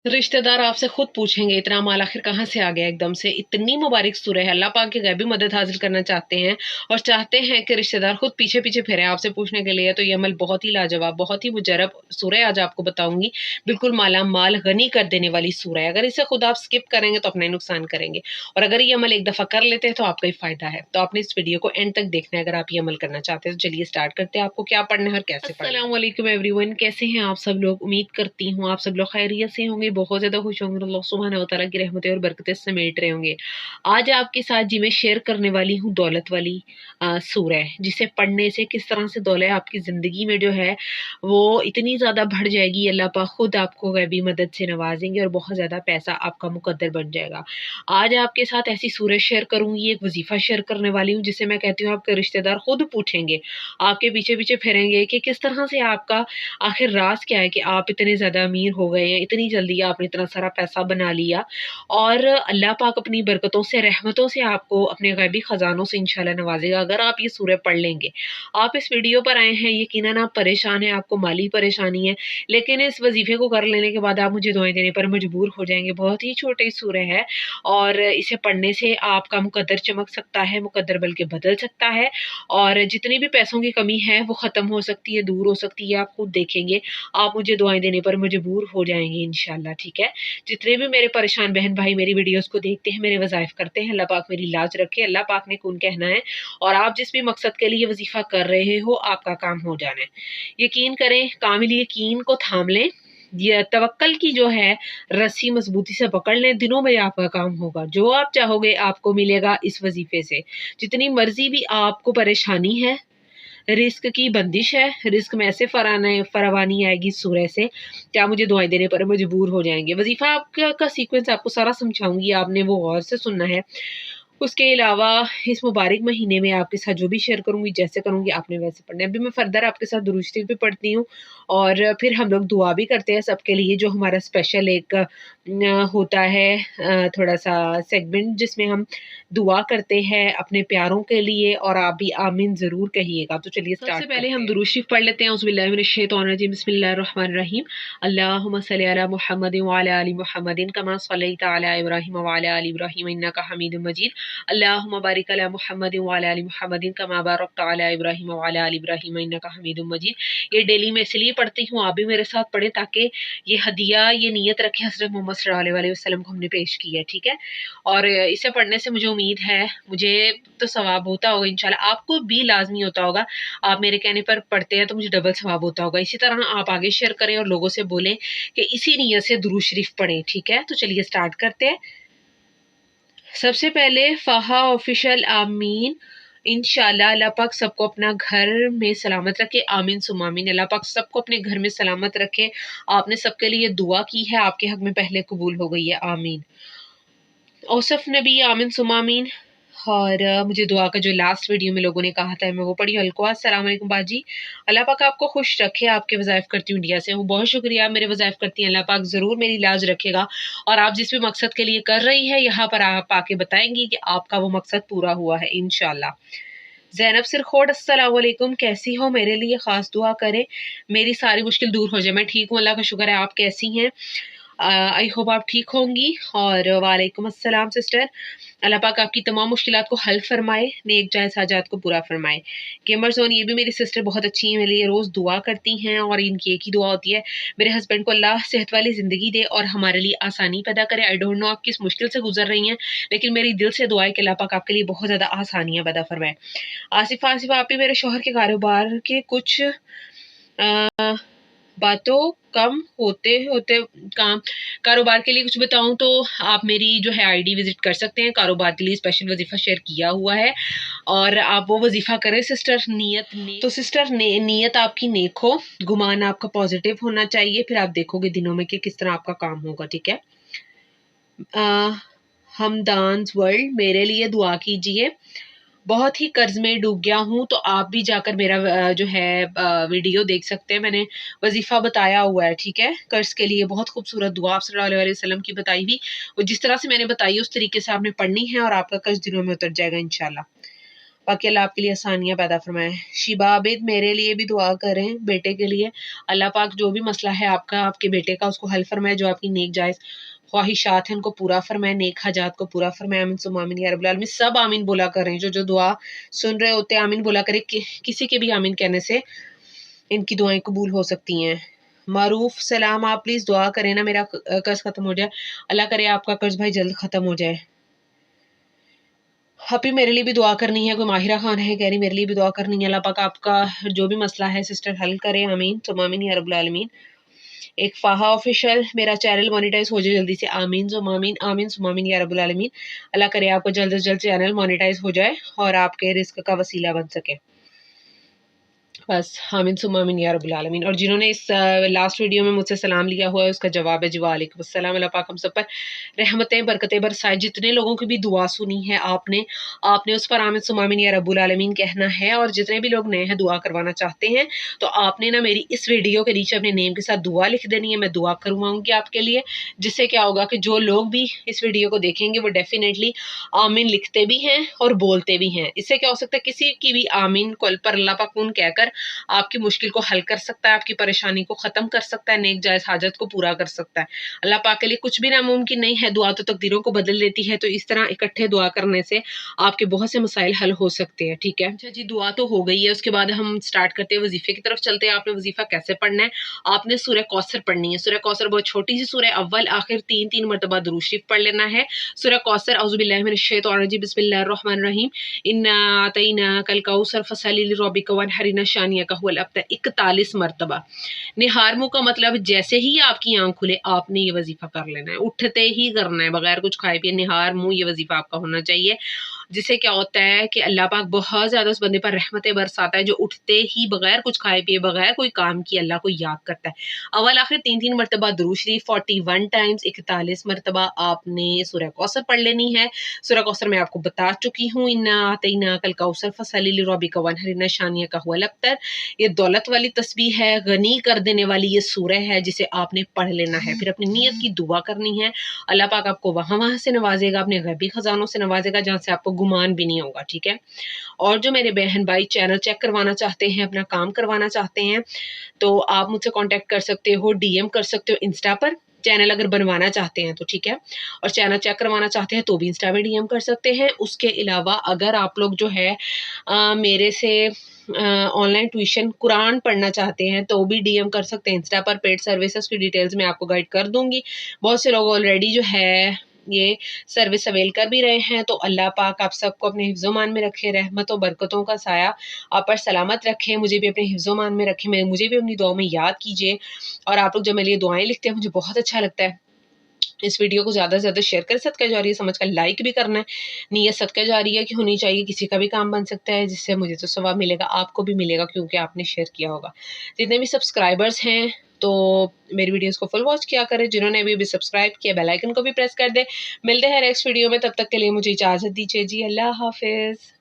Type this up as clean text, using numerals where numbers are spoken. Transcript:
रिश्ते दार आपसे खुद पूछेंगे इतना माल आखिर कहाँ से आ गया एकदम से। इतनी मुबारक सूरह है, अल्लाह पाक की गैबी मदद हासिल करना चाहते हैं और चाहते हैं कि रिश्तेदार खुद पीछे पीछे फिरे आपसे पूछने के लिए। तो ये अमल बहुत ही लाजवाब, बहुत ही मुजरब सूरह आज आपको बताऊंगी। बिल्कुल माला माल गनी कर देने वाली सूरह है। अगर इसे खुद आप स्किप करेंगे तो अपना ही नुकसान करेंगे, और अगर ये अमल एक दफ़ा कर लेते हैं तो आपका ही फायदा है। तो आपने इस वीडियो को एंड तक देखना है अगर आप ये अमल करना चाहते हैं। तो चलिए स्टार्ट करते हैं, आपको क्या पढ़ना है और कैसे पढ़ना है। अस्सलाम वालेकुम एवरीवन, कैसे हैं आप सब लोग? उम्मीद करती हूँ आप सब लोग खैरियत से होंगे, बहुत ज़्यादा खुश होंगे, अल्लाह सुब्हानहू व तआला की रहमतें और बरकतें समेट रहे होंगे। आज आपके साथ जी मैं शेयर करने वाली हूँ दौलत वाली सूरह, जिसे पढ़ने से किस तरह से दौलत आपकी ज़िंदगी में जो है वो इतनी ज़्यादा बढ़ जाएगी, अल्लाह पाक खुद आपको गैबी मदद से नवाजेंगे और बहुत ज़्यादा पैसा आपका मुकद्दर बन जाएगा। आज आपके साथ ऐसी सूरह शेयर करूँगी, एक वजीफ़ा शेयर करने वाली हूँ जिसे मैं कहती हूँ आपके रिश्तेदार खुद पूछेंगे, आपके पीछे पीछे फिरेंगे कि किस तरह से आपका आखिर राज क्या है कि आप इतने ज़्यादा अमीर हो गए हैं, इतनी जल्दी आपने इतना सारा पैसा बना लिया। और अल्लाह पाक अपनी बरकतों से, रहमतों से आपको अपने गैबी ख़ज़ानों से इंशाल्लाह नवाज़ेगा अगर आप ये सूरह पढ़ लेंगे। आप इस वीडियो पर आए हैं, यकीनन आप परेशान हैं, आपको माली परेशानी है, लेकिन इस वजीफ़े को कर लेने के बाद आप मुझे दुआएँ देने पर मजबूर हो जाएँगे। बहुत ही छोटी सूरह है और इसे पढ़ने से आपका मुकद्दर चमक सकता है, मुकद्दर बल्कि बदल सकता है, और जितनी भी पैसों की कमी है वो ख़त्म हो सकती है, दूर हो सकती है। आप खुद देखेंगे, आप मुझे दुआएँ देने पर मजबूर हो जाएँगे इंशाल्लाह, ठीक है? जितने भी मेरे परेशान बहन भाई मेरी वीडियोज़ को देखते हैं, मेरे वज़ाइफ करते हैं, अल्लाह पाक मेरी लाज रखे, अल्लाह पाक ने कून कहना है, और आप जिस भी मकसद के लिए वज़ीफ़ा कर रहे हो, आपका काम हो जाना है। यकीन करें, कामिल यकीन को थाम लें, ये तवक्कल की जो है रस्सी मजबूती से पकड़ लें, दिनों में आपका काम होगा। जो आप चाहोगे आपको मिलेगा इस वजीफे से। जितनी मर्जी भी आपको परेशानी है, रिस्क की बंदिश है, रिस्क में ऐसे फरावानी आएगी सूरह से कि आप मुझे दुआएं देने पर मजबूर हो जाएंगे। वजीफा आपका का सीक्वेंस आपको सारा समझाऊंगी, आपने वो गौर से सुनना है। उसके अलावा इस मुबारक महीने में आपके साथ जो भी शेयर करूँगी, जैसे करूँगी आपने वैसे पढ़ना है। अभी मैं फर्दर आपके साथ दुरूद शरीफ भी पढ़ती हूँ और फिर हम लोग दुआ भी करते हैं सबके लिए, जो हमारा स्पेशल एक होता है थोड़ा-सा सेगमेंट जिसमें हम दुआ करते हैं अपने प्यारों के लिए, और आप भी आमीन ज़रूर कहिएगा। तो चलिए स्टार्ट सबसे पहले हम दुरूद शरीफ पढ़ लेते हैं। औज़ुबिल्लाहि मिनश्शैतानिर्रजीम, बिस्मिल्लाहिर्रहमानिर्रहीम। अल्लाहुम्मा सल्लि अला मुहम्मदिन व अला आलि मुहम्मदिन कमा सल्लैता अला इब्राहीम व अला आलि इब्राहीम इन्नका हमीदुम मजीद। अल्लाहुम्मा बारिक अला मुहम्मदिन व अला आलि मुहम्मदिन कमा बारकता अला इब्राहीम व अला आलि इब्राहीम इन्नका हमीदुम मजीद। ये डेली मैं इसलिए पढ़ती हूँ, आप भी मेरे साथ पढ़ें, ताकि ये हदिया, ये नियत रखें हज़रत मोहम्मद सल्लल्लाहु अलैहि वसल्लम को हमने पेश की है, ठीक है? और इसे पढ़ने से मुझे उम्मीद है, मुझे तो सवाब होता होगा इंशाल्लाह, आपको भी लाज़मी होता होगा। आप मेरे कहने पर पढ़ते हैं तो मुझे डबल सवाब होता होगा। इसी तरह आप आगे शेयर करें और लोगों से बोलें कि इसी नियत से दुरूद शरीफ पढ़ें, ठीक है? तो चलिए स्टार्ट करते हैं। सबसे पहले फ़ाहा ऑफिशियल आमीन। इंशाल्लाह अल्लाह पाक सबको अपना घर में सलामत रखे, आमीन सुम्मा आमीन। अल्लाह पाक सबको अपने घर में सलामत रखे। आपने सबके लिए दुआ की है, आपके हक में पहले कबूल हो गई है, आमीन। औसफ नबी, आमीन सुम्मा आमीन। और मुझे दुआ का जो लास्ट वीडियो में लोगों ने कहा था मैं वो पढ़ी। अलकुआ, अस्सलाम वालेकुम बाजी। अल्लाह पाक आपको खुश रखे, आपके वज़ाइफ करती हूँ इंडिया से हूँ। बहुत शुक्रिया, मेरे वज़ाइफ करती हैं। अल्लाह पाक ज़रूर मेरी लाज रखेगा, और आप जिस भी मकसद के लिए कर रही है, यहाँ पर आप आके बताएंगी कि आपका वो मकसद पूरा हुआ है इंशाल्लाह। ज़ैनब सिरखोड, अस्सलाम वालेकुम, कैसी हो? मेरे लिए ख़ास दुआ करें, मेरी सारी मुश्किल दूर हो जाए। मैं ठीक हूँ, अल्लाह का शुक्र है। आप कैसी हैं? आई होप आप ठीक होंगी। और वालेकुम अस्सलाम सिस्टर, अल्लाह पाक आपकी तमाम मुश्किलात को हल फरमाए, नेक जायज़ हाजात को पूरा फरमाए। गेमर ज़ोन, ये भी मेरी सिस्टर बहुत अच्छी हैं, मेरे लिए रोज़ दुआ करती हैं, और इनकी एक ही दुआ होती है, मेरे हस्बैंड को अल्लाह सेहत वाली ज़िंदगी दे और हमारे लिए आसानी पैदा करे। आई डोंट नो आप किस मुश्किल से गुजर रही हैं, लेकिन मेरी दिल से दुआ है कि अल्लाह पाक आपके लिए बहुत ज़्यादा आसानियाँ पैदा फरमाए। आसिफ़ा, आसिफ़ा आप भी मेरे शौहर के कारोबार के कुछ बातों कम होते होते काम कारोबार के लिए कुछ बताऊं तो आप मेरी जो है आईडी विजिट कर सकते हैं। कारोबार के लिए स्पेशल वजीफा शेयर किया हुआ है, और आप वो वजीफा करें सिस्टर। तो सिस्टर नीयत आपकी नेक हो, गुमान आपका पॉजिटिव होना चाहिए, फिर आप देखोगे दिनों में कि किस तरह आपका काम होगा, ठीक है? हमदान्स वर्ल्ड, मेरे लिए दुआ कीजिए, बहुत ही कर्ज में डूब गया हूँ। तो आप भी जाकर मेरा जो है वीडियो देख सकते हैं, मैंने वजीफ़ा बताया हुआ है, ठीक है? कर्ज के लिए बहुत खूबसूरत दुआ आप सल्लल्लाहु अलैहि वसल्लम की बताई हुई, और जिस तरह से मैंने बताई उस तरीके से आपने पढ़नी है, और आपका कर्ज दिनों में उतर जाएगा इंशाल्लाह। باقی اللہ آپ کے لیے آسانیاں پیدا فرمائے. شیبہ عابد میرے لیے بھی دعا کریں بیٹے کے لیے. اللہ پاک جو بھی مسئلہ ہے آپ کا آپ کے بیٹے کا اس کو حل فرمائے, جو آپ کی نیک جائز خواہشات ہیں ان کو پورا فرمائے, نیک حاجات کو پورا فرمائے. آمین ثم آمین یا رب العالمین. سب آمین بولا کریں, جو دعا سن رہے ہوتے ہیں آمین بولا کریں. کسی کے بھی آمین کہنے سے ان کی دعائیں قبول ہو سکتی ہیں. معروف سلام, آپ پلیز دعا کریں نا میرا قرض ختم ہو جائے. اللہ کرے آپ کا قرض بھائی جلد ختم ہو جائے. ہپی میرے لیے بھی دعا کرنی ہے. کوئی ماہرہ خان ہے کہہ رہی میرے لیے بھی دعا کرنی ہے. اللہ پاک آپ کا جو بھی مسئلہ ہے سسٹر حل کرے. آمین ثم آمین یا رب العالمین. ایک فاہا آفیشل, میرا چینل مانیٹائز ہو جائے جلدی سے. آمین ثم آمین, آمین ثم آمین یا رب العالمین. اللہ کرے آپ کو جلد از جلد چینل مانیٹائز ہو جائے اور آپ کے رزق کا وسیلہ بن سکے. بس آمین ثم آمین یا رب العالمین. اور جنہوں نے اس لاسٹ ویڈیو میں مجھ سے سلام لیا ہوا ہے اس کا جواب ہے جی وعلیکم السلام. اللہ پاک ہم سب پر رحمتیں برکتیں برسائے. جتنے لوگوں کی بھی دعا سنی ہے آپ نے اس پر آمین ثم آمین یا رب العالمین کہنا ہے. اور جتنے بھی لوگ نئے ہیں دعا کروانا چاہتے ہیں تو آپ نے نا میری اس ویڈیو کے نیچے اپنے نیم کے ساتھ دعا لکھ دینی ہے. میں دعا کرواؤں گی آپ کے لیے, جس سے کیا ہوگا کہ جو لوگ بھی اس ویڈیو کو دیکھیں گے وہ ڈیفینیٹلی آمین لکھتے بھی ہیں اور بولتے بھی ہیں. اس سے کیا ہو سکتا ہے کسی کی بھی آمین کل پر اللہ پاک کن کہہ کر آپ کی مشکل کو حل کر سکتا ہے, آپ کی پریشانی کو ختم کر سکتا ہے, نیک جائز حاجت کو پورا کر سکتا ہے. اللہ پاک کے لیے کچھ بھی ناممکن نہیں ہے. دعا تو تقدیروں کو بدل دیتی ہے. تو اس طرح اکٹھے دعا کرنے سے آپ کے بہت سے مسائل حل ہو سکتے ہیں. ٹھیک ہے اچھا جی, دعا تو ہو گئی ہے. اس کے بعد ہم سٹارٹ کرتے ہیں وظیفے کی طرف چلتے ہیں. آپ نے وظیفہ کیسے پڑھنا ہے, آپ نے سورہ کوثر پڑھنی ہے. سورہ کوثر بہت چھوٹی سی سورہ, اول آخر 3 مرتبہ درود شریف پڑھ لینا ہے. سورہ کوثر اعوذ باللہ من الشیطان الرجیم بسم اللہ الرحمن الرحیم انا اعطیناک الکوثر فصلی لربک وانحر ان شانئک ھو الابتر 41 مرتبہ. نہار منہ کا مطلب جیسے ہی آپ کی آنکھ کھلے آپ نے یہ وظیفہ کر لینا ہے, اٹھتے ہی کرنا ہے بغیر کچھ کھائے پیے. نہار منہ یہ وظیفہ آپ کا ہونا چاہیے, جس سے کیا ہوتا ہے کہ اللہ پاک بہت زیادہ اس بندے پر رحمتیں برساتا ہے جو اٹھتے ہی بغیر کچھ کھائے پیے بغیر کوئی کام کیے اللہ کو یاد کرتا ہے. اول آخر 3 مرتبہ درود شریف 41 ٹائمز 41 مرتبہ آپ نے سورہ کوثر پڑھ لینی ہے. سورہ کوثر میں آپ کو بتا چکی ہوں انا اعطیناک الکوثر فصلی لربک وانحر ان شانئک ھو الابتر. یہ دولت والی تسبیح ہے, غنی کر دینے والی یہ سورہ ہے جسے آپ نے پڑھ لینا ہے. پھر اپنی نیت کی دعا کرنی ہے. اللہ پاک آپ کو وہاں سے نوازے گا, اپنے غیبی خزانوں سے نوازے گا جہاں سے آپ کو گمان بھی نہیں ہوگا. ٹھیک ہے, اور جو میرے بہن بھائی چینل چیک کروانا چاہتے ہیں, اپنا کام کروانا چاہتے ہیں, تو آپ مجھ سے کانٹیکٹ کر سکتے ہو, ڈی ایم کر سکتے ہو انسٹا پر. چینل اگر بنوانا چاہتے ہیں تو ٹھیک ہے, اور چینل چیک کروانا چاہتے ہیں تو بھی انسٹا میں ڈی ایم کر سکتے ہیں. اس کے علاوہ اگر آپ لوگ جو ہے میرے سے آن لائن ٹیوشن قرآن پڑھنا چاہتے ہیں تو بھی ڈی ایم کر سکتے ہیں انسٹا پر. پیڈ سروسز کی ڈیٹیلز میں آپ کو گائڈ کر دوں گی. بہت سے لوگ آلریڈی جو ہے یہ سروس اویل کر بھی رہے ہیں. تو اللہ پاک آپ سب کو اپنے حفظ و مان میں رکھے, رحمت و برکتوں کا سایہ آپ پر سلامت رکھے. مجھے بھی اپنے حفظ و مان میں رکھے, مجھے بھی اپنی دعاؤں میں یاد کیجیے. اور آپ لوگ جب میرے لیے دعائیں لکھتے ہیں مجھے بہت اچھا لگتا ہے. اس ویڈیو کو زیادہ سے زیادہ شیئر کریں, صدقہ جاریہ سمجھ کر لائک بھی کرنا ہے. نیت صدقہ جاریہ کی ہونی چاہیے, کسی کا بھی کام بن سکتا ہے جس سے مجھے تو ثواب ملے گا, آپ کو بھی ملے گا کیونکہ آپ نے شیئر کیا ہوگا. جتنے بھی سبسکرائبرز ہیں تو میری ویڈیوز کو فل واچ کیا کریں. جنہوں نے ابھی سبسکرائب کیا بیل آئیکن کو بھی پریس کر دیں. ملتے ہیں نیکسٹ ویڈیو میں, تب تک کے لیے مجھے اجازت دیجیے جی. اللہ حافظ.